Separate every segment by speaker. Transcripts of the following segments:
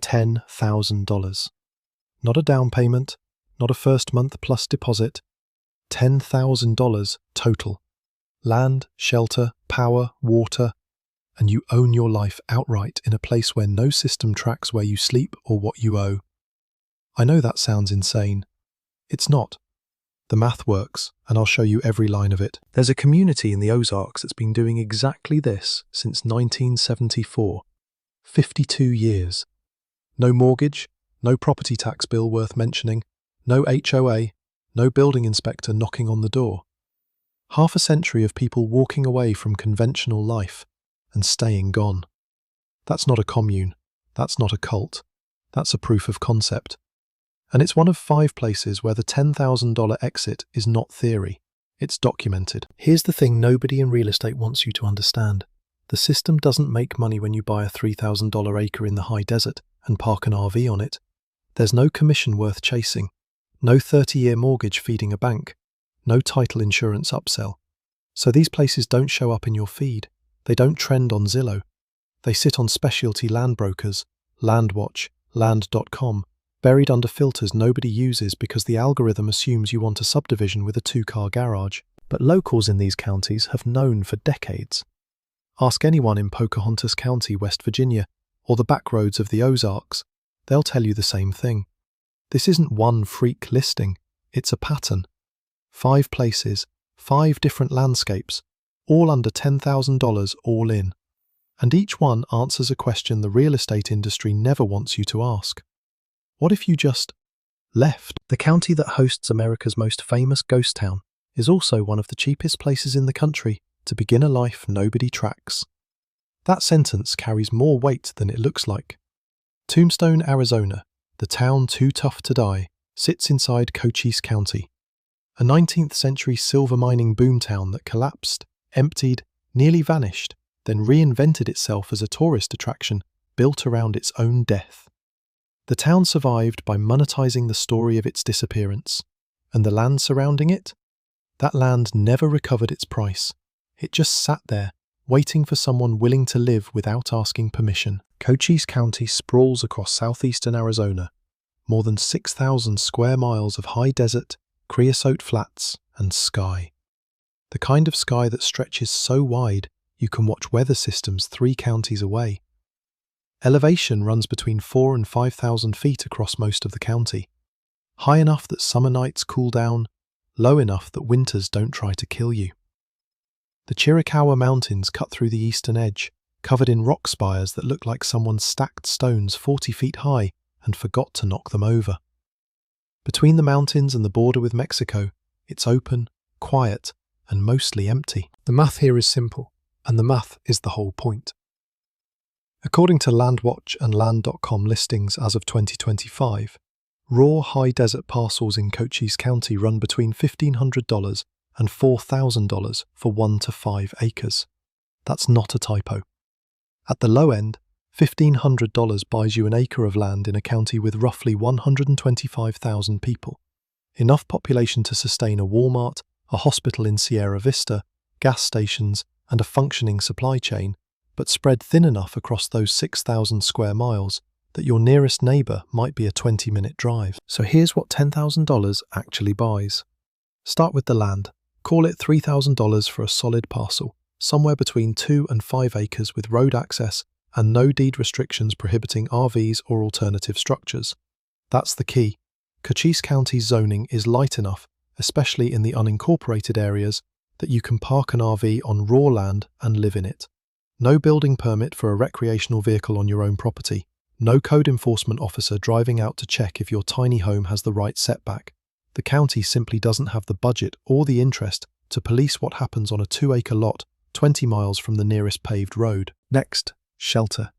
Speaker 1: $10,000. Not a down payment, not a first month plus deposit. $10,000 total. Land, shelter, power, water, and you own your life outright in a place where no system tracks where you sleep or what you owe. I know that sounds insane. It's not. The math works, and I'll show you every line of it. There's a community in the Ozarks that's been doing exactly this since 1974. 52 years. No mortgage, no property tax bill worth mentioning, no HOA, no building inspector knocking on the door. Half a century of people walking away from conventional life and staying gone. That's not a commune. That's not a cult. That's a proof of concept. And it's one of 5 places where the $10,000 exit is not theory. It's documented. Here's the thing nobody in real estate wants you to understand. The system doesn't make money when you buy a $3,000 acre in the high desert and park an RV on it. There's no commission worth chasing. No 30-year mortgage feeding a bank. No title insurance upsell. So these places don't show up in your feed. They don't trend on Zillow. They sit on specialty land brokers, LandWatch, Land.com, buried under filters nobody uses because the algorithm assumes you want a subdivision with a 2-car garage. But locals in these counties have known for decades. Ask anyone in Pocahontas County, West Virginia, or the backroads of the Ozarks. They'll tell you the same thing. This isn't one freak listing, it's a pattern. 5 places, 5 different landscapes, all under $10,000 all in. And each one answers a question the real estate industry never wants you to ask. What if you just left? The county that hosts America's most famous ghost town is also one of the cheapest places in the country to begin a life nobody tracks. That sentence carries more weight than it looks like. Tombstone, Arizona, the town too tough to die, sits inside Cochise County. A 19th century silver mining boomtown that collapsed, emptied, nearly vanished, then reinvented itself as a tourist attraction built around its own death. The town survived by monetizing the story of its disappearance. And the land surrounding it? That land never recovered its price. It just sat there, waiting for someone willing to live without asking permission. Cochise County sprawls across southeastern Arizona, more than 6,000 square miles of high desert, creosote flats, and sky. The kind of sky that stretches so wide you can watch weather systems 3 counties away. Elevation runs between 4,000 and 5,000 feet across most of the county. High enough that summer nights cool down, low enough that winters don't try to kill you. The Chiricahua Mountains cut through the eastern edge, covered in rock spires that look like someone stacked stones 40 feet high and forgot to knock them over. Between the mountains and the border with Mexico, it's open, quiet, and mostly empty. The math here is simple, and the math is the whole point. According to LandWatch and Land.com listings as of 2025, raw high desert parcels in Cochise County run between $1,500 and $4,000 for 1 to 5 acres. That's not a typo. At the low end, $1,500 buys you an acre of land in a county with roughly 125,000 people. Enough population to sustain a Walmart, a hospital in Sierra Vista, gas stations, and a functioning supply chain, but spread thin enough across those 6,000 square miles that your nearest neighbour might be a 20-minute drive. So here's what $10,000 actually buys. Start with the land. Call it $3,000 for a solid parcel, somewhere between 2 and 5 acres with road access and no deed restrictions prohibiting RVs or alternative structures. That's the key. Cochise County's zoning is light enough, especially in the unincorporated areas, that you can park an RV on raw land and live in it. No building permit for a recreational vehicle on your own property. No code enforcement officer driving out to check if your tiny home has the right setback. The county simply doesn't have the budget or the interest to police what happens on a 2-acre lot 20 miles from the nearest paved road. Next, shelter.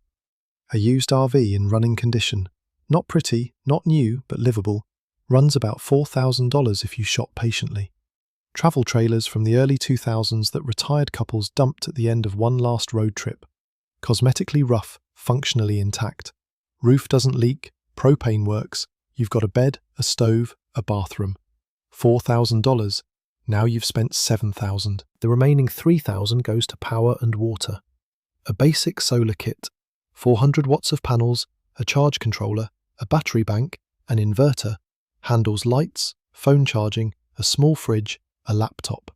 Speaker 1: A used RV in running condition. Not pretty, not new, but livable. Runs about $4,000 if you shop patiently. Travel trailers from the early 2000s that retired couples dumped at the end of one last road trip. Cosmetically rough, functionally intact. Roof doesn't leak, propane works. You've got a bed, a stove, a bathroom. $4,000. Now you've spent $7,000. The remaining $3,000 goes to power and water. A basic solar kit. 400 watts of panels, a charge controller, a battery bank, an inverter, handles lights, phone charging, a small fridge, a laptop.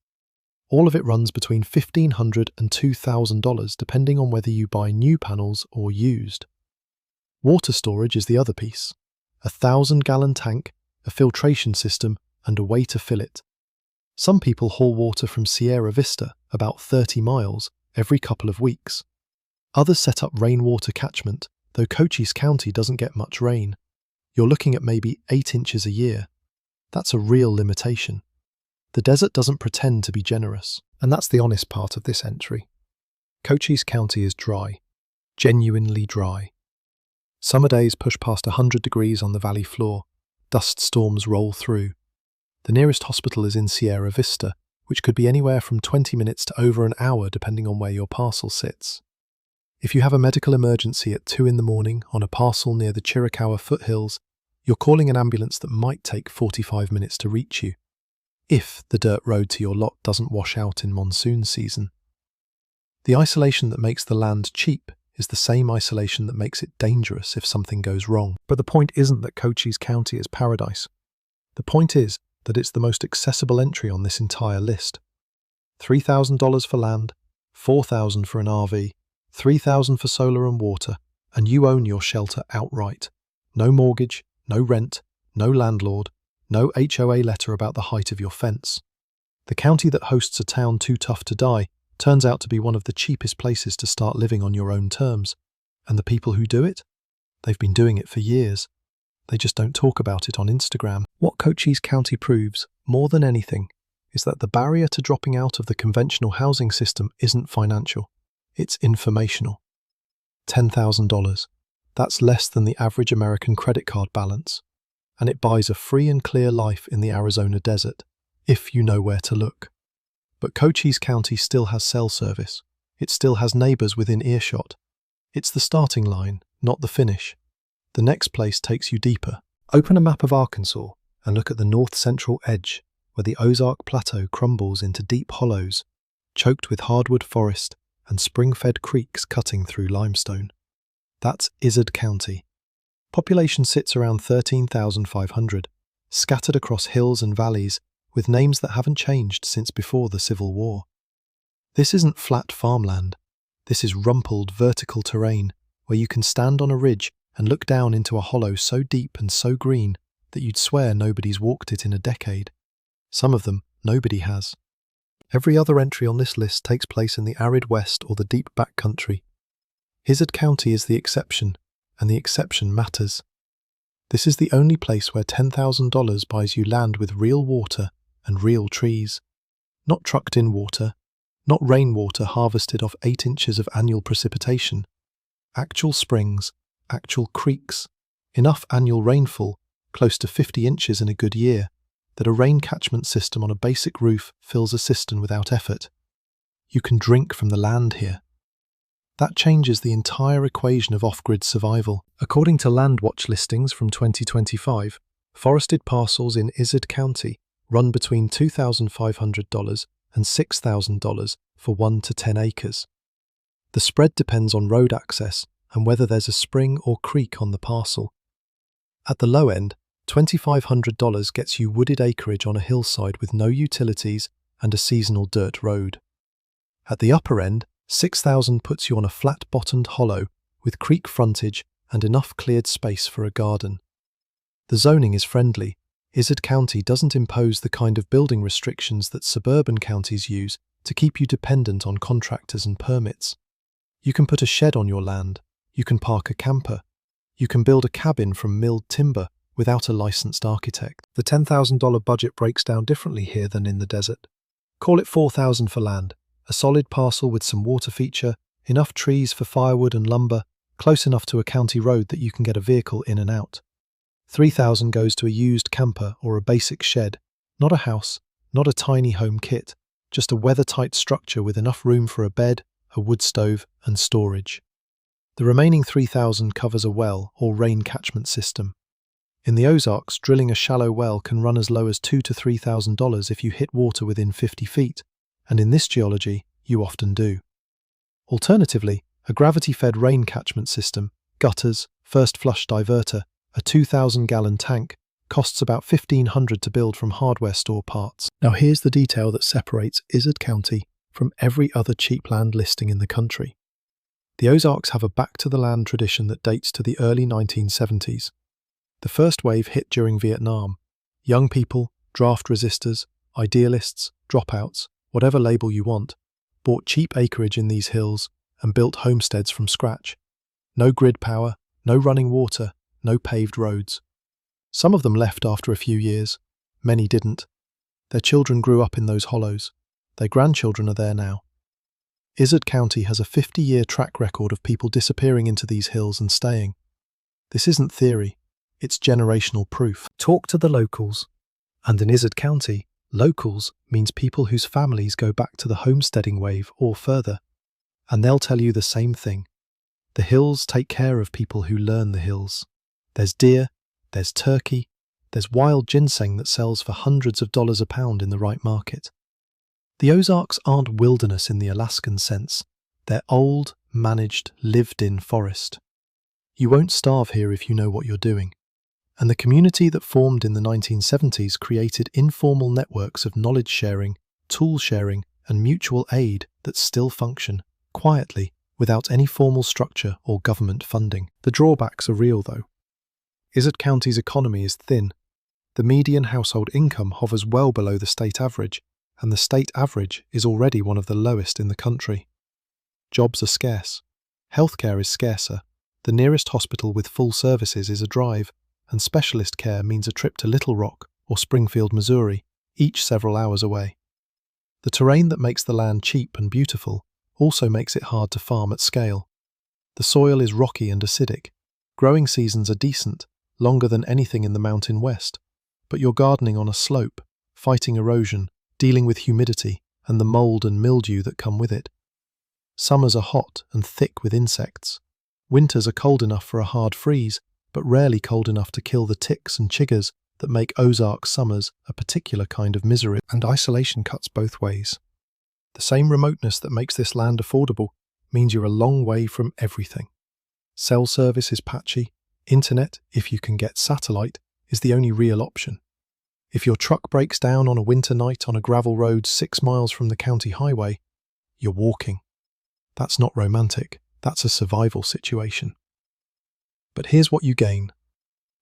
Speaker 1: All of it runs between $1,500 and $2,000 depending on whether you buy new panels or used. Water storage is the other piece. A 1,000-gallon tank, a filtration system, and a way to fill it. Some people haul water from Sierra Vista, about 30 miles, every couple of weeks. Others set up rainwater catchment, though Cochise County doesn't get much rain. You're looking at maybe 8 inches a year. That's a real limitation. The desert doesn't pretend to be generous, and that's the honest part of this entry. Cochise County is dry, genuinely dry. Summer days push past 100 degrees on the valley floor. Dust storms roll through. The nearest hospital is in Sierra Vista, which could be anywhere from 20 minutes to over an hour depending on where your parcel sits. If you have a medical emergency at 2 in the morning on a parcel near the Chiricahua foothills, you're calling an ambulance that might take 45 minutes to reach you, if the dirt road to your lot doesn't wash out in monsoon season. The isolation that makes the land cheap is the same isolation that makes it dangerous if something goes wrong. But the point isn't that Cochise County is paradise. The point is that it's the most accessible entry on this entire list. $3,000 for land, $4,000 for an RV, $3,000 for solar and water, and you own your shelter outright. No mortgage, no rent, no landlord, no HOA letter about the height of your fence. The county that hosts a town too tough to die turns out to be one of the cheapest places to start living on your own terms. And the people who do it? They've been doing it for years. They just don't talk about it on Instagram. What Cochise County proves, more than anything, is that the barrier to dropping out of the conventional housing system isn't financial. It's informational. $10,000. That's less than the average American credit card balance. And it buys a free and clear life in the Arizona desert, if you know where to look. But Cochise County still has cell service. It still has neighbors within earshot. It's the starting line, not the finish. The next place takes you deeper. Open a map of Arkansas and look at the north-central edge, where the Ozark Plateau crumbles into deep hollows, choked with hardwood forest and spring-fed creeks cutting through limestone. That's Izard County. Population sits around 13,500, scattered across hills and valleys, with names that haven't changed since before the Civil War. This isn't flat farmland. This is rumpled vertical terrain, where you can stand on a ridge and look down into a hollow so deep and so green that you'd swear nobody's walked it in a decade. Some of them, nobody has. Every other entry on this list takes place in the arid west or the deep backcountry. Izard County is the exception, and the exception matters. This is the only place where $10,000 buys you land with real water and real trees. Not trucked-in water, not rainwater harvested off 8 inches of annual precipitation. Actual springs, actual creeks, enough annual rainfall, close to 50 inches in a good year, that a rain catchment system on a basic roof fills a cistern without effort. You can drink from the land here. That changes the entire equation of off-grid survival. According to LandWatch listings from 2025, forested parcels in Izard County run between $2,500 and $6,000 for 1 to 10 acres. The spread depends on road access and whether there's a spring or creek on the parcel. At the low end, $2,500 gets you wooded acreage on a hillside with no utilities and a seasonal dirt road. At the upper end, $6,000 puts you on a flat-bottomed hollow with creek frontage and enough cleared space for a garden. The zoning is friendly. Izard County doesn't impose the kind of building restrictions that suburban counties use to keep you dependent on contractors and permits. You can put a shed on your land. You can park a camper. You can build a cabin from milled timber without a licensed architect. The $10,000 budget breaks down differently here than in the desert. Call it $4,000 for land, a solid parcel with some water feature, enough trees for firewood and lumber, close enough to a county road that you can get a vehicle in and out. $3,000 goes to a used camper or a basic shed, not a house, not a tiny home kit, just a weather-tight structure with enough room for a bed, a wood stove, and storage. The remaining $3,000 covers a well or rain catchment system. In the Ozarks, drilling a shallow well can run as low as $2,000 to $3,000 if you hit water within 50 feet, and in this geology, you often do. Alternatively, a gravity-fed rain catchment system, gutters, First flush diverter, a 2,000-gallon tank, costs about $1,500 to build from hardware store parts. Now here's the detail that separates Izard County from every other cheap land listing in the country. The Ozarks have a back-to-the-land tradition that dates to the early 1970s. The first wave hit during Vietnam. Young people, draft resistors, idealists, dropouts, whatever label you want, bought cheap acreage in these hills and built homesteads from scratch. No grid power, no running water, no paved roads. Some of them left after a few years. Many didn't. Their children grew up in those hollows. Their grandchildren are there now. Izard County has a 50-year track record of people disappearing into these hills and staying. This isn't theory, it's generational proof. Talk to the locals. And in Izard County, locals means people whose families go back to the homesteading wave or further. And they'll tell you the same thing. The hills take care of people who learn the hills. There's deer, there's turkey, there's wild ginseng that sells for hundreds of dollars a pound in the right market. The Ozarks aren't wilderness in the Alaskan sense. They're old, managed, lived-in forest. You won't starve here if you know what you're doing. And the community that formed in the 1970s created informal networks of knowledge sharing, tool sharing, and mutual aid that still function, quietly, without any formal structure or government funding. The drawbacks are real, though. Izard County's economy is thin. The median household income hovers well below the state average, and the state average is already one of the lowest in the country. Jobs are scarce. Healthcare is scarcer. The nearest hospital with full services is a drive, and specialist care means a trip to Little Rock or Springfield, Missouri, each several hours away. The terrain that makes the land cheap and beautiful also makes it hard to farm at scale. The soil is rocky and acidic. Growing seasons are decent, longer than anything in the Mountain West, but you're gardening on a slope, fighting erosion, dealing with humidity and the mold and mildew that come with it. Summers are hot and thick with insects. Winters are cold enough for a hard freeze, but rarely cold enough to kill the ticks and chiggers that make Ozark summers a particular kind of misery. And isolation cuts both ways. The same remoteness that makes this land affordable means you're a long way from everything. Cell service is patchy. Internet, if you can get satellite, is the only real option. If your truck breaks down on a winter night on a gravel road 6 miles from the county highway, you're walking. That's not romantic, that's a survival situation. But here's what you gain.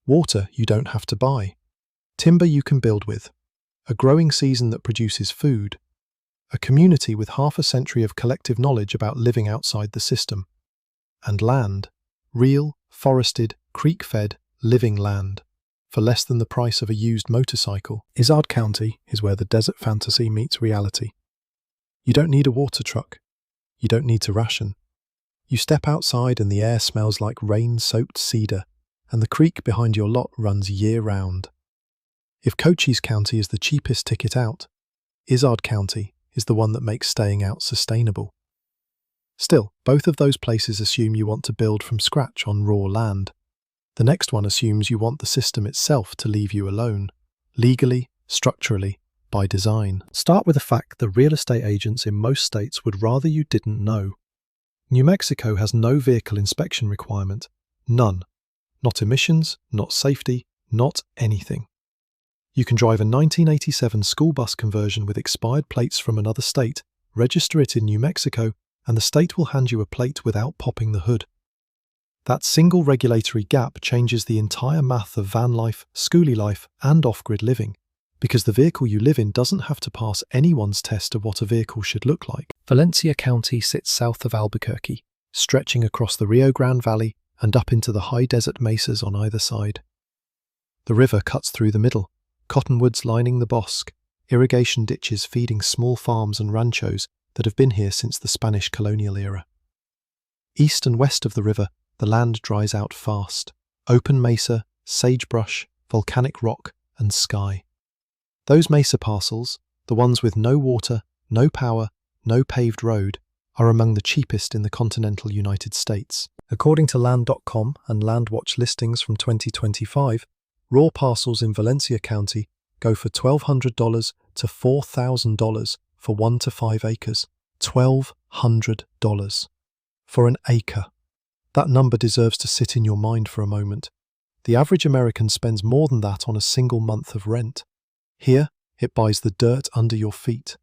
Speaker 1: Water you don't have to buy. Timber you can build with. A growing season that produces food. A community with half a century of collective knowledge about living outside the system. And land. Real, forested, creek-fed, living land. For less than the price of a used motorcycle. Izard County is where the desert fantasy meets reality. You don't need a water truck. You don't need to ration. You step outside and the air smells like rain-soaked cedar, and the creek behind your lot runs year-round. If Cochise County is the cheapest ticket out, Izard County is the one that makes staying out sustainable. Still, both of those places assume you want to build from scratch on raw land. The next one assumes you want the system itself to leave you alone, legally, structurally, by design. Start with the fact that real estate agents in most states would rather you didn't know. New Mexico has no vehicle inspection requirement. None. Not emissions, not safety, not anything. You can drive a 1987 school bus conversion with expired plates from another state, register it in New Mexico, and the state will hand you a plate without popping the hood. That single regulatory gap changes the entire math of van life, schoolie life, and off-grid living, because the vehicle you live in doesn't have to pass anyone's test of what a vehicle should look like. Valencia County sits south of Albuquerque, stretching across the Rio Grande Valley and up into the high desert mesas on either side. The river cuts through the middle, cottonwoods lining the bosque, irrigation ditches feeding small farms and ranchos that have been here since the Spanish colonial era. East and west of the river, the land dries out fast. Open mesa, sagebrush, volcanic rock, and sky. Those mesa parcels, the ones with no water, no power, no paved road, are among the cheapest in the continental United States. According to Land.com and LandWatch listings from 2025, raw parcels in Valencia County go for $1,200 to $4,000 for 1 to 5 acres. $1,200 for an acre. That number deserves to sit in your mind for a moment. The average American spends more than that on a single month of rent. Here, it buys the dirt under your feet,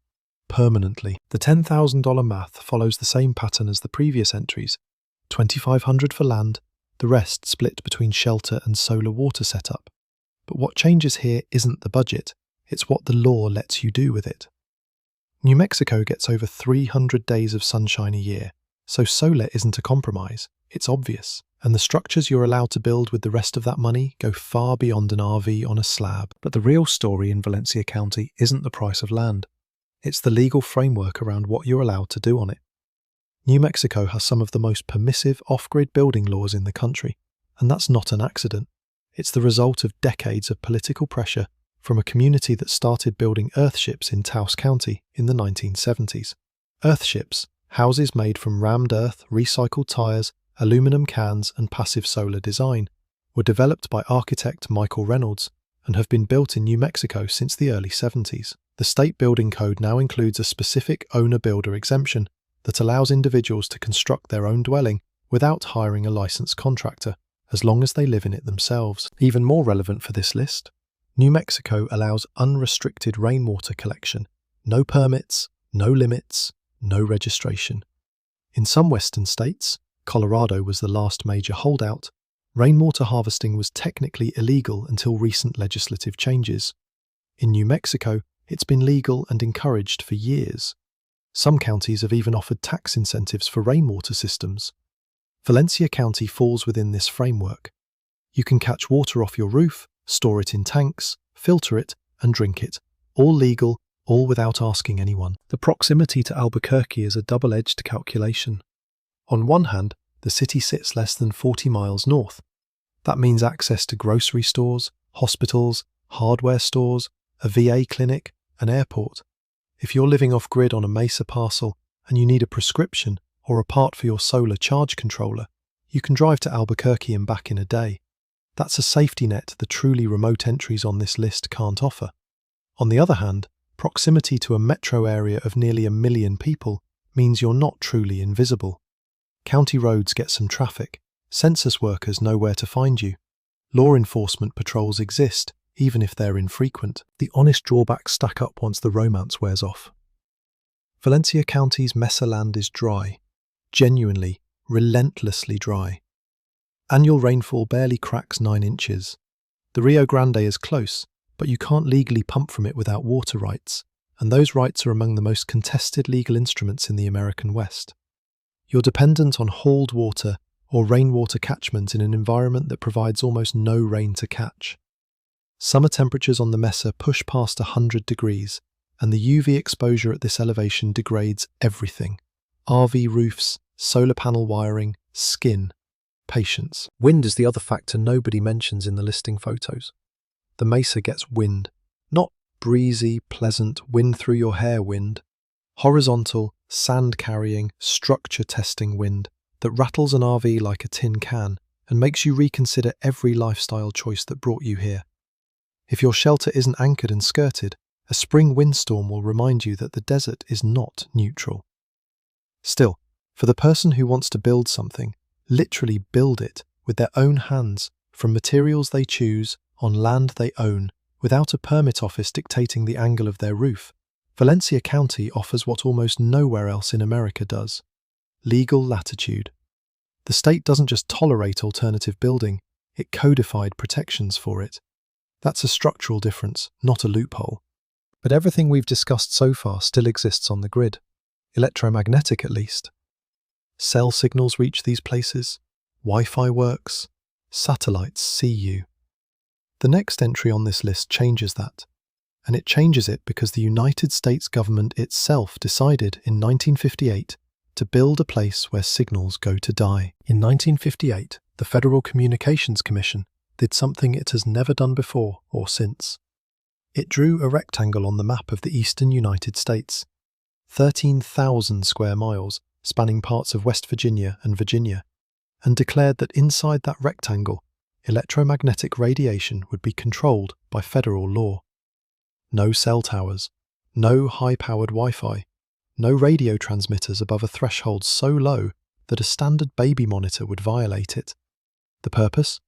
Speaker 1: permanently. The $10,000 math follows the same pattern as the previous entries. $2,500 for land, the rest split between shelter and solar water setup. But what changes here isn't the budget, it's what the law lets you do with it. New Mexico gets over 300 days of sunshine a year, so solar isn't a compromise, it's obvious. And the structures you're allowed to build with the rest of that money go far beyond an RV on a slab. But the real story in Valencia County isn't the price of land. It's the legal framework around what you're allowed to do on it. New Mexico has some of the most permissive off-grid building laws in the country, and that's not an accident. It's the result of decades of political pressure from a community that started building earthships in Taos County in the 1970s. Earthships, houses made from rammed earth, recycled tires, aluminum cans and passive solar design, were developed by architect Michael Reynolds and have been built in New Mexico since the early 70s. The state building code now includes a specific owner-builder exemption that allows individuals to construct their own dwelling without hiring a licensed contractor, as long as they live in it themselves. Even more relevant for this list, New Mexico allows unrestricted rainwater collection, no permits, no limits, no registration. In some western states, Colorado was the last major holdout, rainwater harvesting was technically illegal until recent legislative changes. In New Mexico, it's been legal and encouraged for years. Some counties have even offered tax incentives for rainwater systems. Valencia County falls within this framework. You can catch water off your roof, store it in tanks, filter it, and drink it. All legal, all without asking anyone. The proximity to Albuquerque is a double-edged calculation. On one hand, the city sits less than 40 miles north. That means access to grocery stores, hospitals, hardware stores, a VA clinic, an airport. If you're living off-grid on a Mesa parcel and you need a prescription or a part for your solar charge controller, you can drive to Albuquerque and back in a day. That's a safety net the truly remote entries on this list can't offer. On the other hand, proximity to a metro area of nearly 1 million people means you're not truly invisible. County roads get some traffic, census workers know where to find you, law enforcement patrols exist, even if they're infrequent. The honest drawbacks stack up once the romance wears off. Valencia County's Mesa land is dry, genuinely, relentlessly dry. Annual rainfall barely cracks 9 inches. The Rio Grande is close, but you can't legally pump from it without water rights, and those rights are among the most contested legal instruments in the American West. You're dependent on hauled water or rainwater catchment in an environment that provides almost no rain to catch. Summer temperatures on the Mesa push past 100 degrees, and the UV exposure at this elevation degrades everything. RV roofs, solar panel wiring, skin, patience. Wind is the other factor nobody mentions in the listing photos. The Mesa gets wind, not breezy, pleasant, wind through your hair wind, horizontal, sand-carrying, structure-testing wind that rattles an RV like a tin can and makes you reconsider every lifestyle choice that brought you here. If your shelter isn't anchored and skirted, a spring windstorm will remind you that the desert is not neutral. Still, for the person who wants to build something, literally build it with their own hands, from materials they choose, on land they own, without a permit office dictating the angle of their roof, Valencia County offers what almost nowhere else in America does: legal latitude. The state doesn't just tolerate alternative building, it codified protections for it. That's a structural difference, not a loophole. But everything we've discussed so far still exists on the grid, electromagnetic at least. Cell signals reach these places, Wi-Fi works, satellites see you. The next entry on this list changes that. And it changes it because the United States government itself decided in 1958 to build a place where signals go to die. In 1958, the Federal Communications Commission did something it has never done before or since. It drew a rectangle on the map of the eastern United States, 13,000 square miles spanning parts of West Virginia and Virginia, and declared that inside that rectangle, electromagnetic radiation would be controlled by federal law. No cell towers, no high-powered Wi-Fi, no radio transmitters above a threshold so low that a standard baby monitor would violate it. The purpose?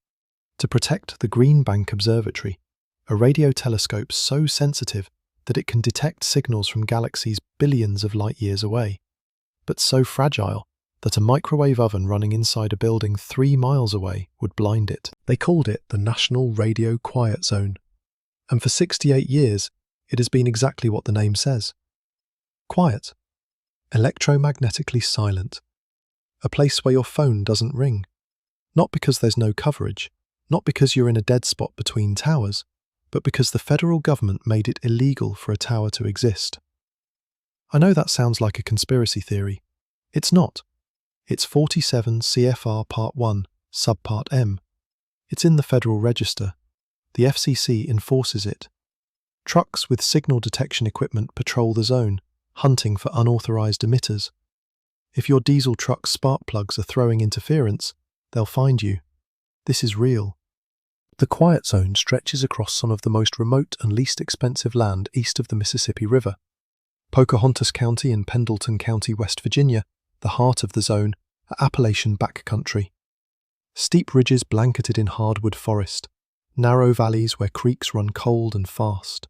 Speaker 1: To protect the Green Bank Observatory, a radio telescope so sensitive that it can detect signals from galaxies billions of light years away, but so fragile that a microwave oven running inside a building 3 miles away would blind it. They called it the National Radio Quiet Zone, and for 68 years it has been exactly what the name says. Quiet. Electromagnetically silent. A place where your phone doesn't ring. Not because there's no coverage, not because you're in a dead spot between towers, but because the federal government made it illegal for a tower to exist. I know that sounds like a conspiracy theory. It's not. It's 47 CFR Part 1, Subpart M. It's in the Federal Register. The FCC enforces it. Trucks with signal detection equipment patrol the zone, hunting for unauthorized emitters. If your diesel truck's spark plugs are throwing interference, they'll find you. This is real. The Quiet Zone stretches across some of the most remote and least expensive land east of the Mississippi River. Pocahontas County and Pendleton County, West Virginia, the heart of the zone, are Appalachian backcountry. Steep ridges blanketed in hardwood forest, narrow valleys where creeks run cold and fast.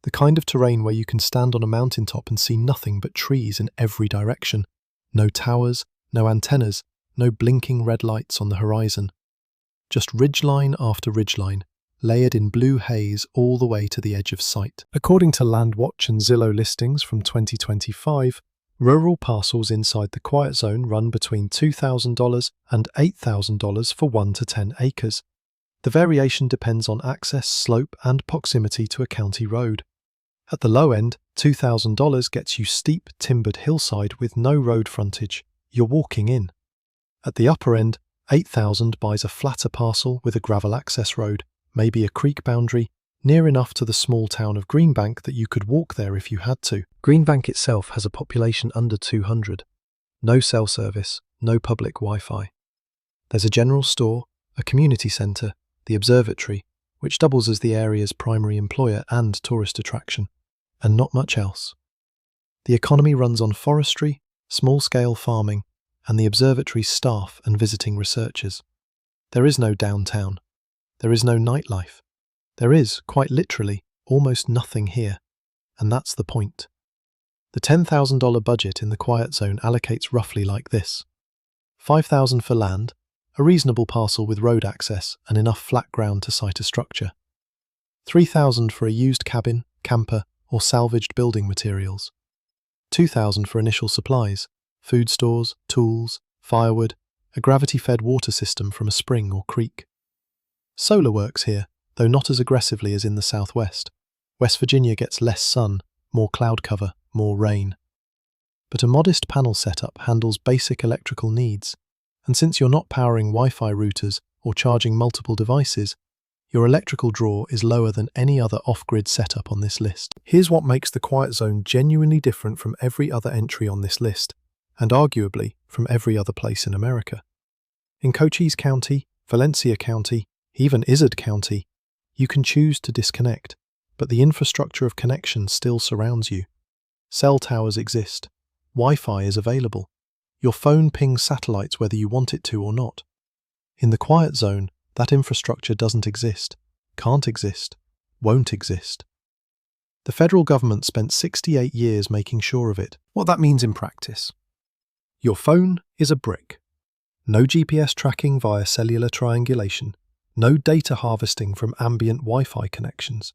Speaker 1: The kind of terrain where you can stand on a mountaintop and see nothing but trees in every direction. No towers, no antennas, no blinking red lights on the horizon. Just ridgeline after ridgeline, layered in blue haze all the way to the edge of sight. According to LandWatch and Zillow listings from 2025, rural parcels inside the Quiet Zone run between $2,000 and $8,000 for 1 to 10 acres. The variation depends on access, slope, and proximity to a county road. At the low end, $2,000 gets you steep, timbered hillside with no road frontage. You're walking in. At the upper end, $8,000 buys a flatter parcel with a gravel access road, maybe a creek boundary, near enough to the small town of Greenbank that you could walk there if you had to. Greenbank itself has a population under 200. No cell service, no public Wi-Fi. There's a general store, a community centre, the observatory, which doubles as the area's primary employer and tourist attraction, and not much else. The economy runs on forestry, small-scale farming, and the observatory's staff and visiting researchers. There is no downtown. There is no nightlife. There is, quite literally, almost nothing here, and that's the point. The $10,000 budget in the Quiet Zone allocates roughly like this. $5,000 for land, a reasonable parcel with road access and enough flat ground to site a structure. $3,000 for a used cabin, camper, or salvaged building materials. $2,000 for initial supplies, food stores, tools, firewood, a gravity-fed water system from a spring or creek. Solar works here, though not as aggressively as in the southwest. West Virginia gets less sun, more cloud cover, more rain. But a modest panel setup handles basic electrical needs, and since you're not powering Wi-Fi routers or charging multiple devices, your electrical draw is lower than any other off-grid setup on this list. Here's what makes the Quiet Zone genuinely different from every other entry on this list, and arguably from every other place in America. In Cochise County, Valencia County, even Izard County, you can choose to disconnect, but the infrastructure of connection still surrounds you. Cell towers exist. Wi-Fi is available. Your phone pings satellites whether you want it to or not. In the Quiet Zone, that infrastructure doesn't exist, can't exist, won't exist. The federal government spent 68 years making sure of it. What that means in practice. Your phone is a brick. No GPS tracking via cellular triangulation. No data harvesting from ambient Wi-Fi connections.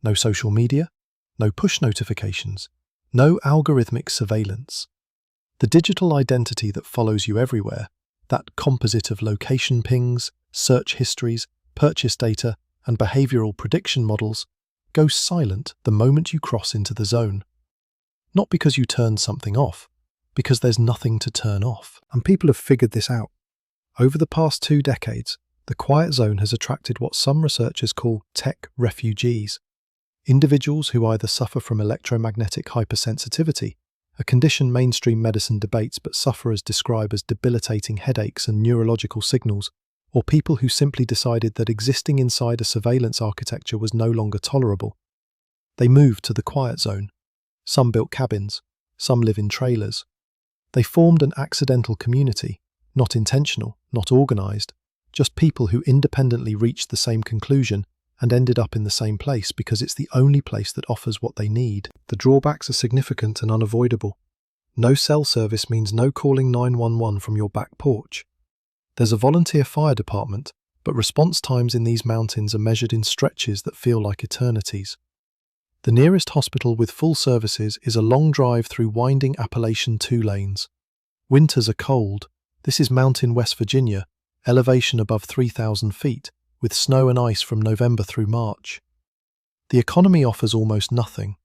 Speaker 1: No social media. No push notifications. No algorithmic surveillance. The digital identity that follows you everywhere, that composite of location pings, search histories, purchase data, and behavioral prediction models, goes silent the moment you cross into the zone. Not because you turned something off, because there's nothing to turn off. And people have figured this out. Over the past 2 decades, the Quiet Zone has attracted what some researchers call tech refugees, individuals who either suffer from electromagnetic hypersensitivity, a condition mainstream medicine debates but sufferers describe as debilitating headaches and neurological signals, or people who simply decided that existing inside a surveillance architecture was no longer tolerable. They moved to the Quiet Zone. Some built cabins, some live in trailers. They formed an accidental community, not intentional, not organized, just people who independently reached the same conclusion and ended up in the same place because it's the only place that offers what they need. The drawbacks are significant and unavoidable. No cell service means no calling 911 from your back porch. There's a volunteer fire department, but response times in these mountains are measured in stretches that feel like eternities. The nearest hospital with full services is a long drive through winding Appalachian 2 lanes. Winters are cold. This is Mountain, West Virginia, elevation above 3,000 feet, with snow and ice from November through March. The economy offers almost nothing.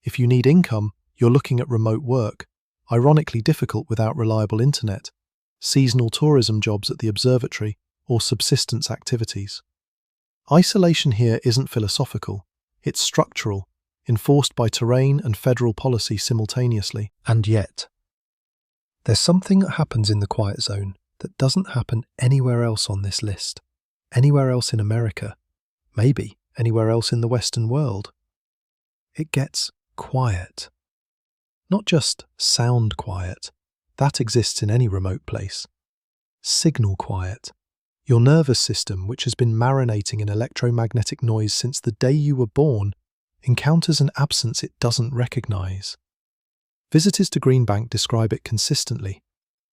Speaker 1: If you need income, you're looking at remote work, ironically difficult without reliable internet, seasonal tourism jobs at the observatory, or subsistence activities. Isolation here isn't philosophical, it's structural, enforced by terrain and federal policy simultaneously. And yet, there's something that happens in the quiet zone that doesn't happen anywhere else on this list. Anywhere else in America, maybe anywhere else in the Western world. It gets quiet. Not just sound quiet, that exists in any remote place. Signal quiet. Your nervous system, which has been marinating in electromagnetic noise since the day you were born, encounters an absence it doesn't recognize. Visitors to Greenbank describe it consistently.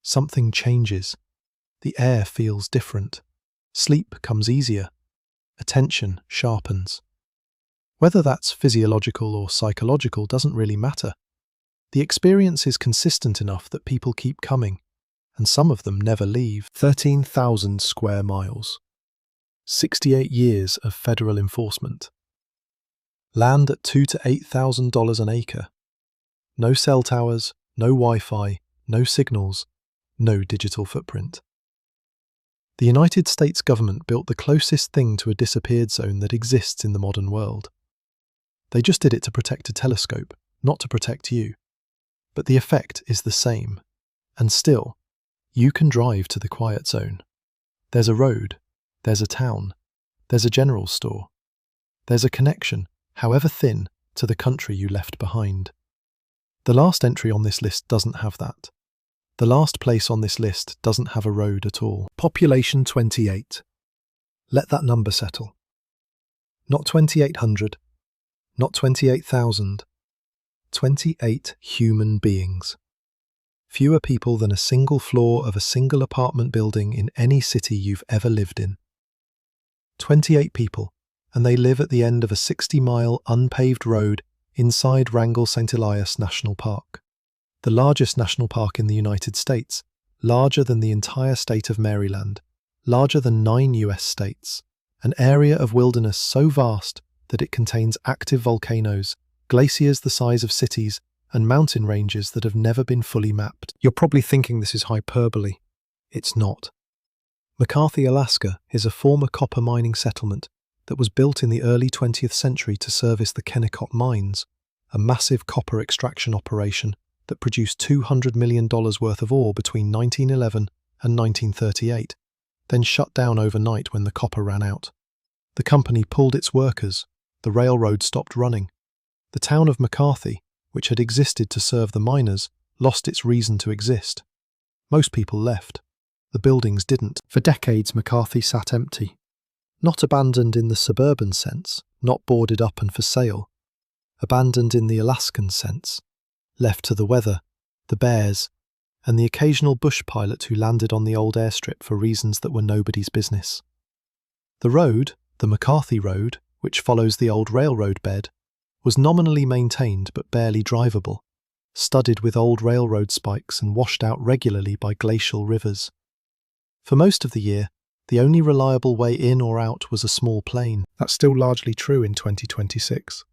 Speaker 1: Something changes. The air feels different. Sleep comes easier. Attention sharpens. Whether that's physiological or psychological doesn't really matter. The experience is consistent enough that people keep coming, and some of them never leave. 13,000 square miles. 68 years of federal enforcement. Land at $2,000 to $8,000 an acre. No cell towers, no Wi-Fi, no signals, no digital footprint. The United States government built the closest thing to a disappeared zone that exists in the modern world. They just did it to protect a telescope, not to protect you. But the effect is the same. And still, you can drive to the quiet zone. There's a road, there's a town, there's a general store. There's a connection, however thin, to the country you left behind. The last entry on this list doesn't have that. The last place on this list doesn't have a road at all. Population 28. Let that number settle. Not 2,800, not 28,000. 28 human beings. Fewer people than a single floor of a single apartment building in any city you've ever lived in. 28 people, and they live at the end of a 60-mile unpaved road inside Wrangell St. Elias National Park. The largest national park in the United States, larger than the entire state of Maryland, larger than 9 US states, an area of wilderness so vast that it contains active volcanoes, glaciers the size of cities, and mountain ranges that have never been fully mapped. You're probably thinking this is hyperbole. It's not. McCarthy, Alaska is a former copper mining settlement that was built in the early 20th century to service the Kennecott Mines, a massive copper extraction operation that produced $200 million worth of ore between 1911 and 1938, then shut down overnight when the copper ran out. The company pulled its workers, the railroad stopped running. The town of McCarthy, which had existed to serve the miners, lost its reason to exist. Most people left. The buildings didn't. For decades, McCarthy sat empty. Not abandoned in the suburban sense, not boarded up and for sale. Abandoned in the Alaskan sense. Left to the weather, the bears, and the occasional bush pilot who landed on the old airstrip for reasons that were nobody's business. The road, the McCarthy Road, which follows the old railroad bed, was nominally maintained but barely drivable, studded with old railroad spikes and washed out regularly by glacial rivers. For most of the year, the only reliable way in or out was a small plane. That's still largely true in 2026.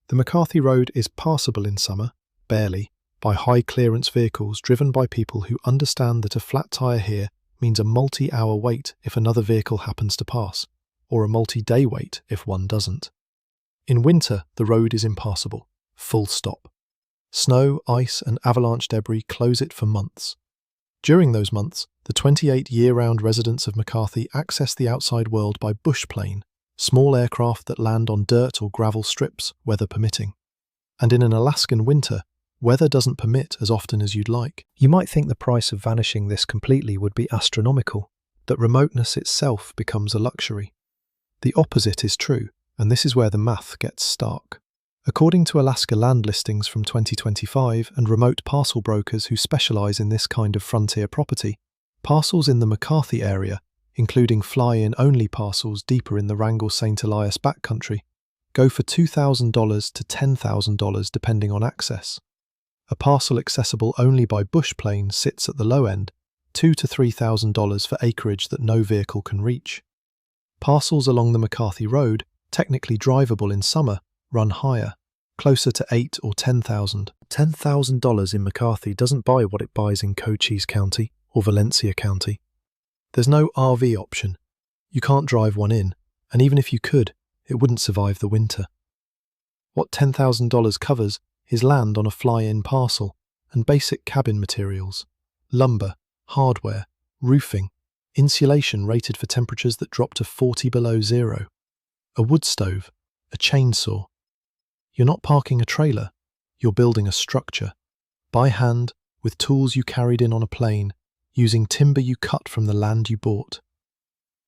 Speaker 1: The McCarthy Road is passable in summer, barely, by high-clearance vehicles driven by people who understand that a flat tyre here means a multi-hour wait if another vehicle happens to pass, or a multi-day wait if one doesn't. In winter, the road is impassable, full stop. Snow, ice, and avalanche debris close it for months. During those months, the 28 year-round residents of McCarthy access the outside world by bush plane, small aircraft that land on dirt or gravel strips, weather permitting. And in an Alaskan winter, Weather doesn't permit as often as you'd like. You might think the price of vanishing this completely would be astronomical, that remoteness itself becomes a luxury. The opposite is true, and this is where the math gets stark. According to Alaska Land Listings from 2025 and remote parcel brokers who specialize in this kind of frontier property, parcels in the McCarthy area, including fly-in only parcels deeper in the Wrangell-St. Elias backcountry, go for $2,000 to $10,000 depending on access. A parcel accessible only by bush plane sits at the low end, $2,000 to $3,000 for acreage that no vehicle can reach. Parcels along the McCarthy Road, technically drivable in summer, run higher, closer to $8,000 or $10,000. $10,000 in McCarthy doesn't buy what it buys in Cochise County or Valencia County. There's no RV option. You can't drive one in, and even if you could, it wouldn't survive the winter. What $10,000 covers is land on a fly-in parcel and basic cabin materials, lumber, hardware, roofing, insulation rated for temperatures that drop to 40 below zero, a wood stove, a chainsaw. You're not parking a trailer, you're building a structure, by hand, with tools you carried in on a plane, using timber you cut from the land you bought.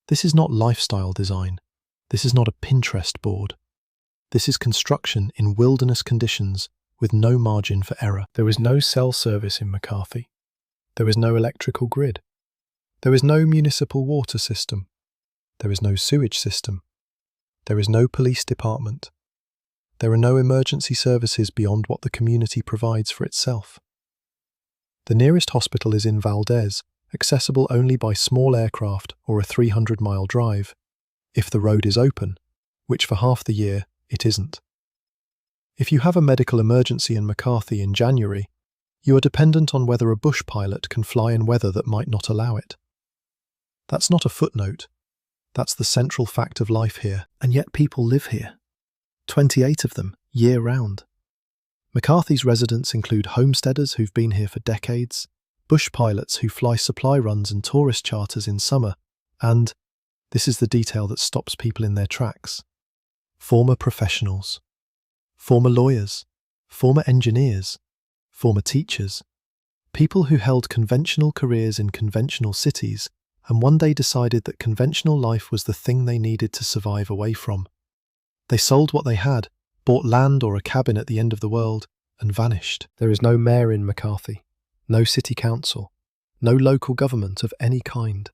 Speaker 1: This is not lifestyle design. This is not a Pinterest board. This is construction in wilderness conditions with no margin for error. There is no cell service in McCarthy. There is no electrical grid. There is no municipal water system. There is no sewage system. There is no police department. There are no emergency services beyond what the community provides for itself. The nearest hospital is in Valdez, accessible only by small aircraft or a 300-mile drive, if the road is open, which for half the year it isn't. If you have a medical emergency in McCarthy in January, you are dependent on whether a bush pilot can fly in weather that might not allow it. That's not a footnote. That's the central fact of life here, and yet people live here. 28 of them, year-round. McCarthy's residents include homesteaders who've been here for decades, bush pilots who fly supply runs and tourist charters in summer, and, this is the detail that stops people in their tracks, former professionals, former lawyers, former engineers, former teachers, people who held conventional careers in conventional cities and one day decided that conventional life was the thing they needed to survive away from. They sold what they had, bought land or a cabin at the end of the world, and vanished. There is no mayor in McCarthy, no city council, no local government of any kind.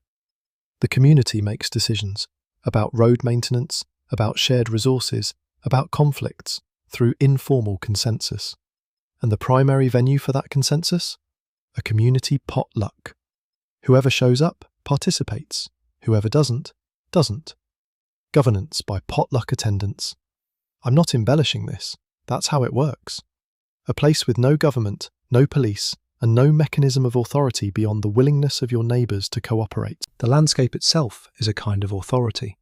Speaker 1: The community makes decisions about road maintenance, about shared resources, about conflicts, through informal consensus. And the primary venue for that consensus? A community potluck. Whoever shows up, participates. Whoever doesn't, doesn't. Governance by potluck attendance. I'm not embellishing this. That's how it works. A place with no government, no police, and no mechanism of authority beyond the willingness of your neighbours to cooperate. The landscape itself is a kind of authority.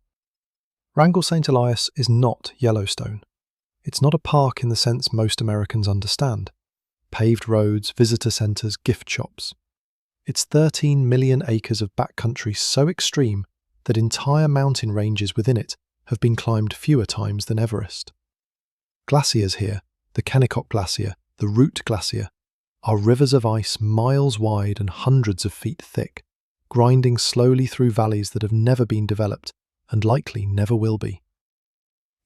Speaker 1: Wrangell-St. Elias is not Yellowstone. It's not a park in the sense most Americans understand. Paved roads, visitor centres, gift shops. It's 13 million acres of backcountry so extreme that entire mountain ranges within it have been climbed fewer times than Everest. Glaciers here, the Kennecott Glacier, the Root Glacier, are rivers of ice miles wide and hundreds of feet thick, grinding slowly through valleys that have never been developed and likely never will be.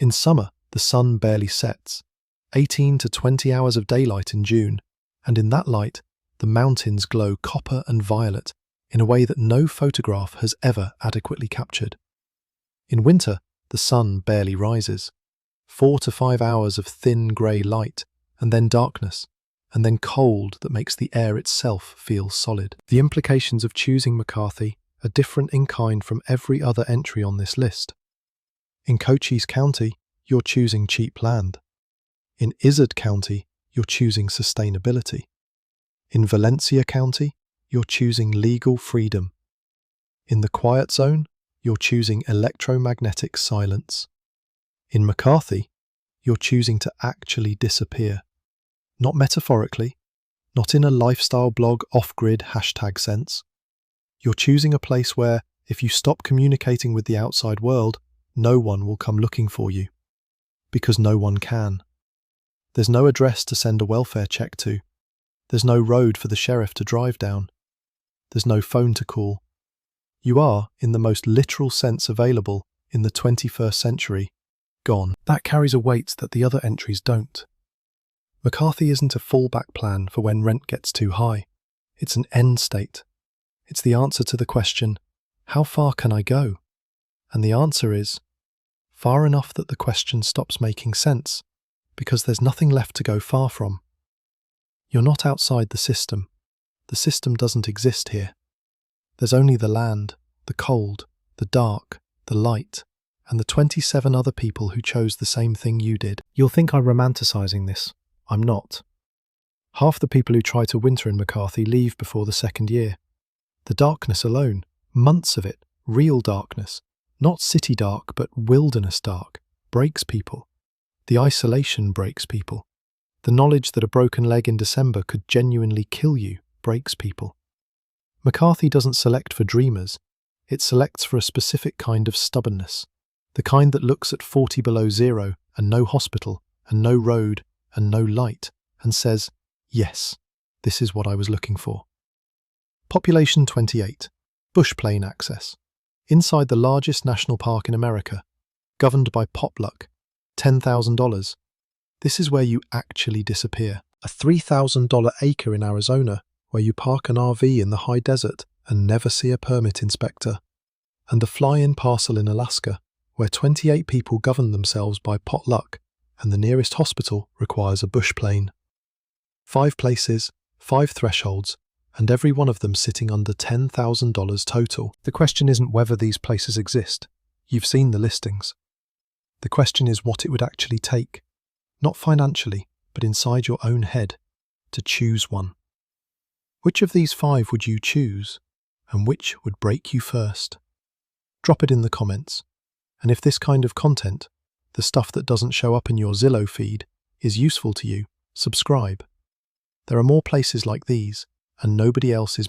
Speaker 1: In summer, the sun barely sets, 18 to 20 hours of daylight in June, and in that light, the mountains glow copper and violet in a way that no photograph has ever adequately captured. In winter, the sun barely rises. 4 to 5 hours of thin grey light, and then darkness, and then cold that makes the air itself feel solid. The implications of choosing McCarthy are different in kind from every other entry on this list. In Cochise County, you're choosing cheap land. In Izard County, you're choosing sustainability. In Valencia County, you're choosing legal freedom. In the Quiet Zone, you're choosing electromagnetic silence. In McCarthy, you're choosing to actually disappear. Not metaphorically, not in a lifestyle blog off-grid hashtag sense. You're choosing a place where, if you stop communicating with the outside world, no one will come looking for you. Because no one can. There's no address to send a welfare check to. There's no road for the sheriff to drive down. There's no phone to call. You are, in the most literal sense available, in the 21st century, gone. That carries a weight that the other entries don't. McCarthy isn't a fallback plan for when rent gets too high. It's an end state. It's the answer to the question, how far can I go? And the answer is, far enough that the question stops making sense, because there's nothing left to go far from. You're not outside the system. The system doesn't exist here. There's only the land, the cold, the dark, the light, and the 27 other people who chose the same thing you did. You'll think I'm romanticising this. I'm not. Half the people who try to winter in McCarthy leave before the second year. The darkness alone, months of it, real darkness, not city dark but wilderness dark, breaks people. The isolation breaks people. The knowledge that a broken leg in December could genuinely kill you breaks people. McCarthy doesn't select for dreamers. It selects for a specific kind of stubbornness. The kind that looks at 40 below zero and no hospital and no road and no light and says, yes, this is what I was looking for. Population 28. Bush plane access. Inside the largest national park in America. Governed by potluck. $10,000. This is where you actually disappear. A $3,000 acre in Arizona where you park an RV in the high desert and never see a permit inspector. And the fly-in parcel in Alaska where 28 people govern themselves by potluck and the nearest hospital requires a bush plane. 5 places, 5 thresholds, and every one of them sitting under $10,000 total. The question isn't whether these places exist. You've seen the listings. The question is what it would actually take, not financially, but inside your own head, to choose one. Which of these 5 would you choose, and which would break you first? Drop it in the comments. And if this kind of content, the stuff that doesn't show up in your Zillow feed, is useful to you, subscribe. There are more places like these, and nobody else is